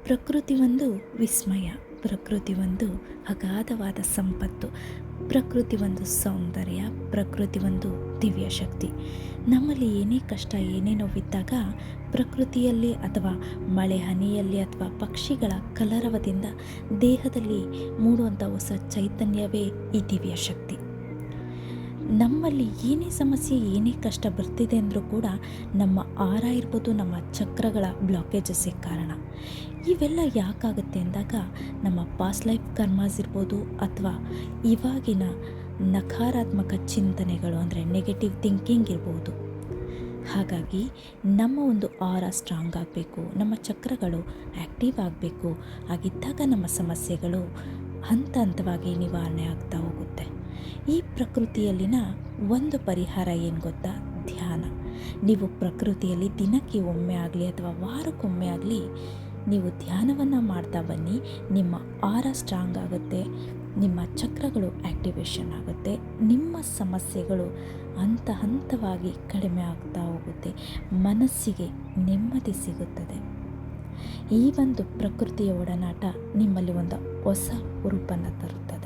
ಪ್ರಕೃತಿ ಒಂದು ವಿಸ್ಮಯ, ಪ್ರಕೃತಿ ಒಂದು ಅಗಾಧವಾದ ಸಂಪತ್ತು, ಪ್ರಕೃತಿ ಒಂದು ಸೌಂದರ್ಯ, ಪ್ರಕೃತಿ ಒಂದು ದಿವ್ಯ ಶಕ್ತಿ. ನಮ್ಮಲ್ಲಿ ಏನೇ ಕಷ್ಟ ಏನೇ ನೋವಿದ್ದಾಗ ಪ್ರಕೃತಿಯಲ್ಲಿ ಅಥವಾ ಮಳೆ ಹನಿಯಲ್ಲಿ ಅಥವಾ ಪಕ್ಷಿಗಳ ಕಲರವದಿಂದ ದೇಹದಲ್ಲಿ ಮೂಡುವಂಥ ಹೊಸ ಚೈತನ್ಯವೇ ಈ ದಿವ್ಯ ಶಕ್ತಿ. ನಮ್ಮಲ್ಲಿ ಏನೇ ಸಮಸ್ಯೆ ಏನೇ ಕಷ್ಟ ಬರ್ತಿದೆ ಅಂದರೂ ಕೂಡ ನಮ್ಮ ಆಹಾರ ಇರ್ಬೋದು, ನಮ್ಮ ಚಕ್ರಗಳ ಬ್ಲಾಕೇಜಸ್ಸೇ ಕಾರಣ. ಇವೆಲ್ಲ ಯಾಕಾಗುತ್ತೆ ಅಂದಾಗ ನಮ್ಮ ಪಾಸ್ಟ್ ಲೈಫ್ ಕರ್ಮಾಸ್ ಇರ್ಬೋದು ಅಥವಾ ಇವಾಗಿನ ನಕಾರಾತ್ಮಕ ಚಿಂತನೆಗಳು ಅಂದರೆ ನೆಗೆಟಿವ್ ಥಿಂಕಿಂಗ್ ಇರ್ಬೋದು. ಹಾಗಾಗಿ ನಮ್ಮ ಒಂದು ಆಹಾರ ಸ್ಟ್ರಾಂಗ್ ಆಗಬೇಕು, ನಮ್ಮ ಚಕ್ರಗಳು ಆ್ಯಕ್ಟಿವ್ ಆಗಬೇಕು. ಹಾಗಿದ್ದಾಗ ನಮ್ಮ ಸಮಸ್ಯೆಗಳು ಹಂತ ಹಂತವಾಗಿ ನಿವಾರಣೆ ಆಗ್ತಾ ಹೋಗುತ್ತೆ. ಈ ಪ್ರಕೃತಿಯಲ್ಲಿನ ಒಂದು ಪರಿಹಾರ ಏನು ಗೊತ್ತಾ? ಧ್ಯಾನ. ನೀವು ಪ್ರಕೃತಿಯಲ್ಲಿ ದಿನಕ್ಕೆ ಒಮ್ಮೆ ಆಗಲಿ ಅಥವಾ ವಾರಕ್ಕೊಮ್ಮೆ ಆಗಲಿ ನೀವು ಧ್ಯಾನವನ್ನು ಮಾಡ್ತಾ ಬನ್ನಿ. ನಿಮ್ಮ ಆಹಾರ ಸ್ಟ್ರಾಂಗ್ ಆಗುತ್ತೆ, ನಿಮ್ಮ ಚಕ್ರಗಳು ಆ್ಯಕ್ಟಿವೇಶನ್ ಆಗುತ್ತೆ, ನಿಮ್ಮ ಸಮಸ್ಯೆಗಳು ಹಂತ ಹಂತವಾಗಿ ಕಡಿಮೆ ಆಗ್ತಾ ಹೋಗುತ್ತೆ, ಮನಸ್ಸಿಗೆ ನೆಮ್ಮದಿ ಸಿಗುತ್ತದೆ. ಈ ಒಂದು ಪ್ರಕೃತಿಯ ಒಡನಾಟ ನಿಮ್ಮಲ್ಲಿ ಒಂದು ಹೊಸ ಹುರುಪನ್ನು ತರುತ್ತದೆ.